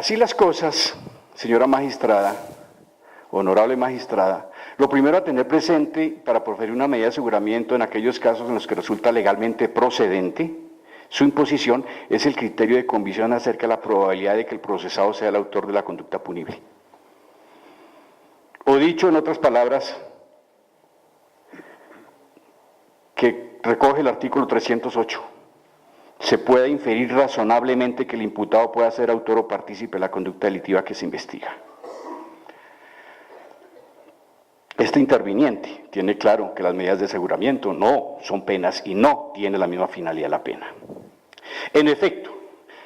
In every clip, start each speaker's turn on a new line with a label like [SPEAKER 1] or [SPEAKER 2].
[SPEAKER 1] Así las cosas, señora magistrada, honorable magistrada, lo primero a tener presente para proferir una medida de aseguramiento en aquellos casos en los que resulta legalmente procedente su imposición es el criterio de convicción acerca de la probabilidad de que el procesado sea el autor de la conducta punible. O dicho en otras palabras, que recoge el artículo 308, se puede inferir razonablemente que el imputado pueda ser autor o partícipe de la conducta delictiva que se investiga. Este interviniente tiene claro que las medidas de aseguramiento no son penas y no tiene la misma finalidad la pena. En efecto,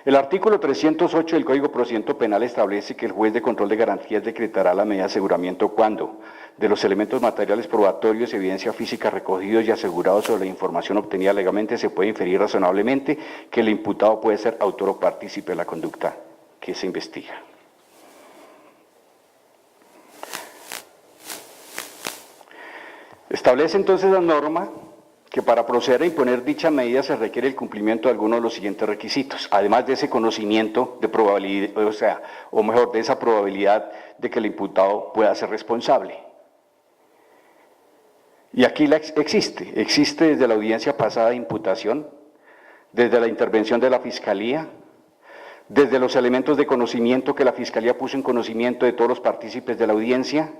[SPEAKER 1] el artículo 308 del Código de Procedimiento Penal establece que el juez de control de garantías decretará la medida de aseguramiento cuando, de los elementos materiales probatorios, evidencia física recogidos y asegurados sobre la información obtenida legalmente, se puede inferir razonablemente que el imputado puede ser autor o partícipe de la conducta que se investiga. Establece entonces la norma que para proceder a imponer dicha medida se requiere el cumplimiento de alguno de los siguientes requisitos, además de ese conocimiento de probabilidad, o mejor, de esa probabilidad de que el imputado pueda ser responsable. Y aquí existe desde la audiencia pasada de imputación, desde la intervención de la Fiscalía, desde los elementos de conocimiento que la Fiscalía puso en conocimiento de todos los partícipes de la audiencia,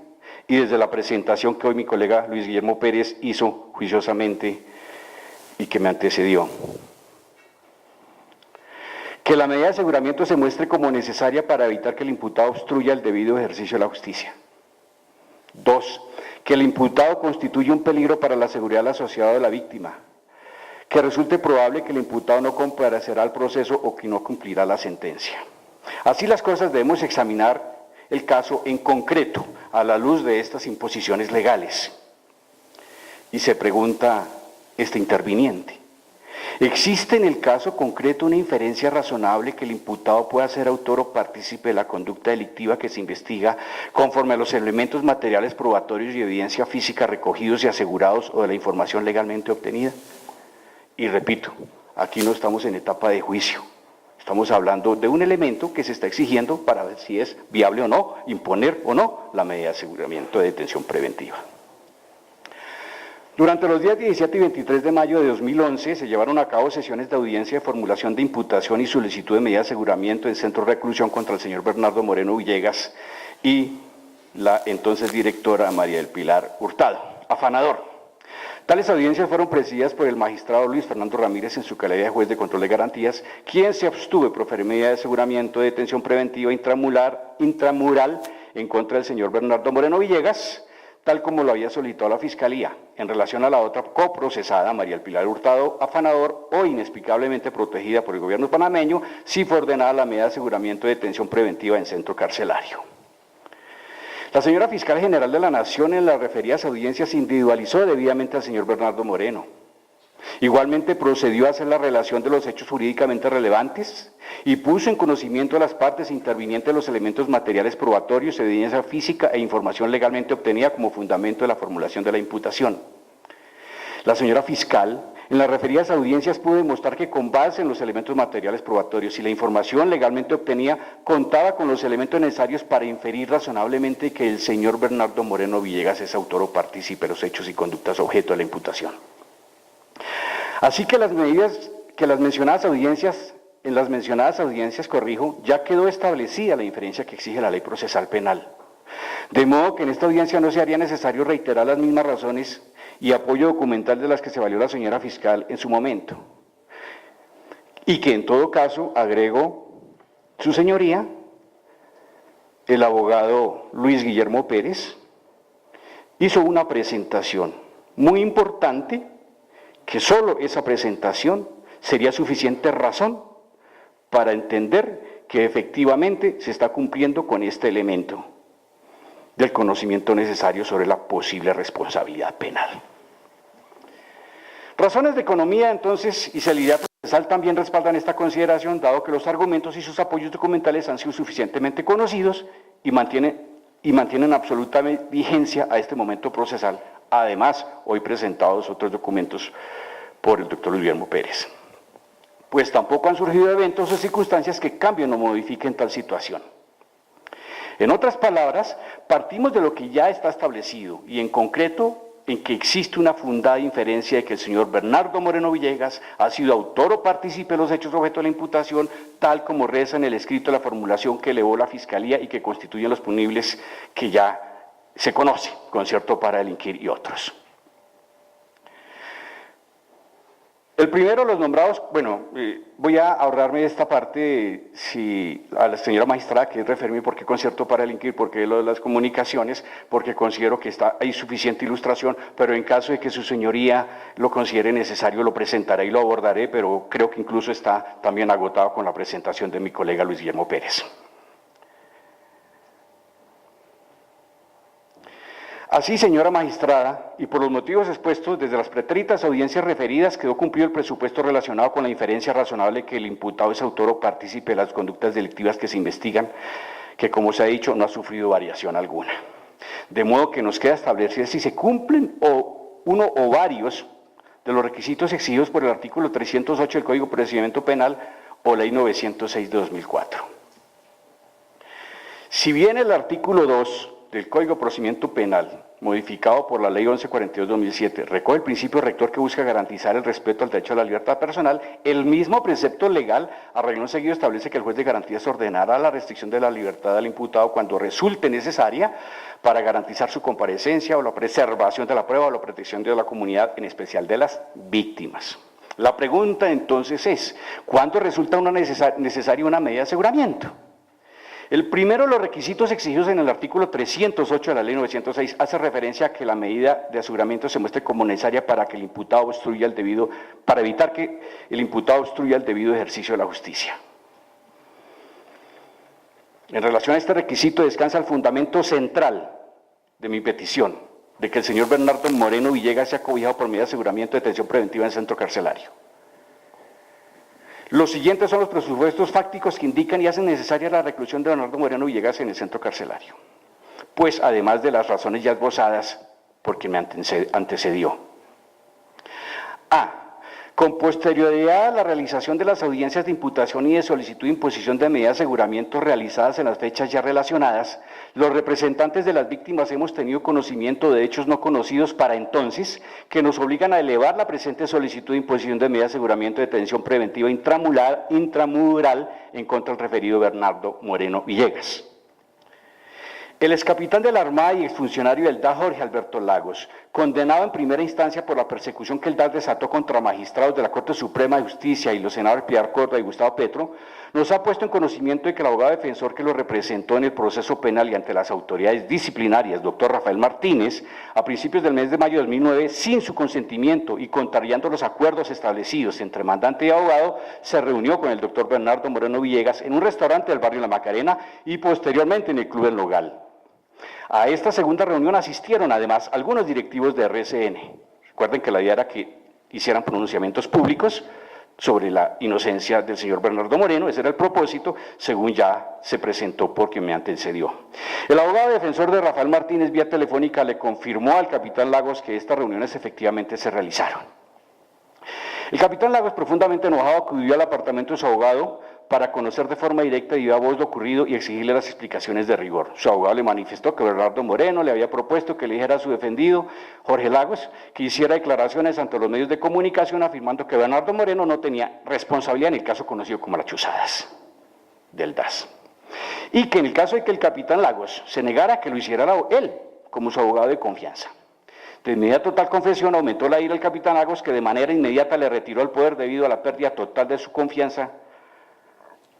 [SPEAKER 1] y desde la presentación que hoy mi colega Luis Guillermo Pérez hizo juiciosamente y que me antecedió. Que la medida de aseguramiento se muestre como necesaria para evitar que el imputado obstruya el debido ejercicio de la justicia. 2. Que el imputado constituya un peligro para la seguridad de la sociedad o de la víctima. Que resulte probable que el imputado no comparecerá al proceso o que no cumplirá la sentencia. Así las cosas, debemos examinar el caso en concreto a la luz de estas imposiciones legales. Y se pregunta este interviniente, ¿existe en el caso concreto una inferencia razonable que el imputado pueda ser autor o partícipe de la conducta delictiva que se investiga conforme a los elementos materiales probatorios y evidencia física recogidos y asegurados o de la información legalmente obtenida? Y repito, aquí no estamos en etapa de juicio. Estamos hablando de un elemento que se está exigiendo para ver si es viable o no, imponer o no la medida de aseguramiento de detención preventiva. Durante los días 17 y 23 de mayo de 2011 se llevaron a cabo sesiones de audiencia de formulación de imputación y solicitud de medida de aseguramiento en centro de reclusión contra el señor Bernardo Moreno Villegas y la entonces directora María del Pilar Hurtado, afanador. Tales audiencias fueron presididas por el magistrado Luis Fernando Ramírez en su calidad de juez de control de garantías, quien se abstuvo de proferir medida de aseguramiento de detención preventiva intramural en contra del señor Bernardo Moreno Villegas, tal como lo había solicitado la Fiscalía, en relación a la otra coprocesada, María del Pilar Hurtado, afanador o inexplicablemente protegida por el gobierno panameño, si fue ordenada la medida de aseguramiento de detención preventiva en centro carcelario. La señora Fiscal General de la Nación en las referidas audiencias individualizó debidamente al señor Bernardo Moreno. Igualmente procedió a hacer la relación de los hechos jurídicamente relevantes y puso en conocimiento a las partes intervinientes los elementos materiales probatorios, evidencia física e información legalmente obtenida como fundamento de la formulación de la imputación. La señora Fiscal en las referidas audiencias pudo demostrar que con base en los elementos materiales probatorios y la información legalmente obtenida contaba con los elementos necesarios para inferir razonablemente que el señor Bernardo Moreno Villegas es autor o partícipe de los hechos y conductas objeto de la imputación. Así que en las mencionadas audiencias, ya quedó establecida la inferencia que exige la ley procesal penal. De modo que en esta audiencia no se haría necesario reiterar las mismas razones y apoyo documental de las que se valió la señora Fiscal en su momento. Y que en todo caso, agregó su señoría, el abogado Luis Guillermo Pérez, hizo una presentación muy importante, que solo esa presentación sería suficiente razón para entender que efectivamente se está cumpliendo con este elemento del conocimiento necesario sobre la posible responsabilidad penal. Razones de economía, entonces, y celeridad procesal también respaldan esta consideración, dado que los argumentos y sus apoyos documentales han sido suficientemente conocidos y mantienen absoluta vigencia a este momento procesal. Además, hoy presentados otros documentos por el doctor Luis Guillermo Pérez. pues tampoco han surgido eventos o circunstancias que cambien o modifiquen tal situación. En otras palabras, partimos de lo que ya está establecido y en concreto en que existe una fundada inferencia de que el señor Bernardo Moreno Villegas ha sido autor o partícipe de los hechos objeto de la imputación, tal como reza en el escrito de la formulación que elevó la Fiscalía y que constituyen los punibles que ya se conoce, concierto para delinquir y otros. El primero, los nombrados, bueno, voy a ahorrarme esta parte a la señora magistrada, que es referirme por qué concierto para delinquir, por qué lo de las comunicaciones, porque considero que hay suficiente ilustración, pero en caso de que su señoría lo considere necesario, lo presentaré y lo abordaré, pero creo que incluso está también agotado con la presentación de mi colega Luis Guillermo Pérez. Así, señora magistrada, y por los motivos expuestos, desde las pretéritas audiencias referidas quedó cumplido el presupuesto relacionado con la inferencia razonable que el imputado es autor o partícipe de las conductas delictivas que se investigan, que como se ha dicho no ha sufrido variación alguna. De modo que nos queda establecer si se cumplen uno o varios de los requisitos exigidos por el artículo 308 del Código de Procedimiento Penal o Ley 906 de 2004. Si bien el artículo 2 del Código de Procedimiento Penal, modificado por la Ley 1142/2007, recoge el principio rector que busca garantizar el respeto al derecho a la libertad personal, el mismo precepto legal, a renglón seguido, establece que el juez de garantías ordenará la restricción de la libertad del imputado cuando resulte necesaria para garantizar su comparecencia o la preservación de la prueba o la protección de la comunidad, en especial de las víctimas. La pregunta entonces es, ¿cuándo resulta necesaria una medida de aseguramiento? El primero de los requisitos exigidos en el artículo 308 de la Ley 906 hace referencia a que la medida de aseguramiento se muestre como necesaria para que el imputado obstruya el debido, para evitar que el imputado obstruya el debido ejercicio de la justicia. En relación a este requisito descansa el fundamento central de mi petición, de que el señor Bernardo Moreno Villegas sea cobijado por medida de aseguramiento de detención preventiva en centro carcelario. Los siguientes son los presupuestos fácticos que indican y hacen necesaria la reclusión de Bernardo Moreno Villegas en el centro carcelario, pues además de las razones ya esbozadas por quien me antecedió. A. Con posterioridad a la realización de las audiencias de imputación y de solicitud de imposición de medida de aseguramiento realizadas en las fechas ya relacionadas, los representantes de las víctimas hemos tenido conocimiento de hechos no conocidos para entonces que nos obligan a elevar la presente solicitud de imposición de medida de aseguramiento de detención preventiva intramural en contra del referido Bernardo Moreno Villegas. El excapitán de la Armada y exfuncionario del DAS, Jorge Alberto Lagos, condenado en primera instancia por la persecución que el DAS desató contra magistrados de la Corte Suprema de Justicia y los senadores Pilar Córdoba y Gustavo Petro, nos ha puesto en conocimiento de que el abogado defensor que lo representó en el proceso penal y ante las autoridades disciplinarias, doctor Rafael Martínez, a principios del mes de mayo de 2009, sin su consentimiento y contrariando los acuerdos establecidos entre mandante y abogado, se reunió con el doctor Bernardo Moreno Villegas en un restaurante del barrio La Macarena y posteriormente en el Club El Nogal. A esta segunda reunión asistieron además algunos directivos de RCN. Recuerden que la idea era que hicieran pronunciamientos públicos sobre la inocencia del señor Bernardo Moreno, ese era el propósito, según ya se presentó por quien me antecedió. El abogado defensor de Rafael Martínez vía telefónica le confirmó al capitán Lagos que estas reuniones efectivamente se realizaron. El capitán Lagos, profundamente enojado, acudió al apartamento de su abogado para conocer de forma directa y viva voz lo ocurrido y exigirle las explicaciones de rigor. Su abogado le manifestó que Bernardo Moreno le había propuesto que le dijera a su defendido, Jorge Lagos, que hiciera declaraciones ante los medios de comunicación afirmando que Bernardo Moreno no tenía responsabilidad en el caso conocido como las chuzadas del DAS. Y que en el caso de que el capitán Lagos se negara, que lo hiciera él como su abogado de confianza. De inmediato tal confesión aumentó la ira del capitán Lagos, que de manera inmediata le retiró el poder debido a la pérdida total de su confianza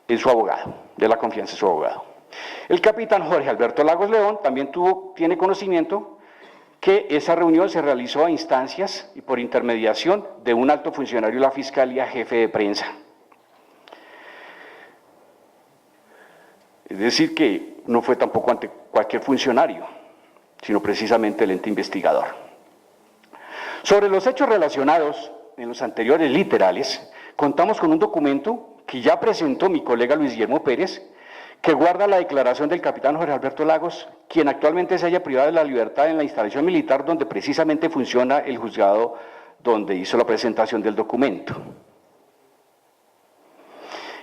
[SPEAKER 1] en su abogado, de la confianza en su abogado. El capitán Jorge Alberto Lagos León también tiene conocimiento que esa reunión se realizó a instancias y por intermediación de un alto funcionario de la Fiscalía, jefe de prensa. Es decir, que no fue tampoco ante cualquier funcionario, sino precisamente el ente investigador. Sobre los hechos relacionados en los anteriores literales, contamos con un documento que ya presentó mi colega Luis Guillermo Pérez, que guarda la declaración del capitán Jorge Alberto Lagos, quien actualmente se halla privado de la libertad en la instalación militar donde precisamente funciona el juzgado donde hizo la presentación del documento.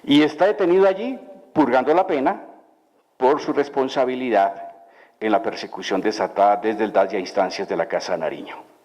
[SPEAKER 1] y está detenido allí purgando la pena por su responsabilidad en la persecución desatada desde el DAS y a instancias de la Casa de Nariño.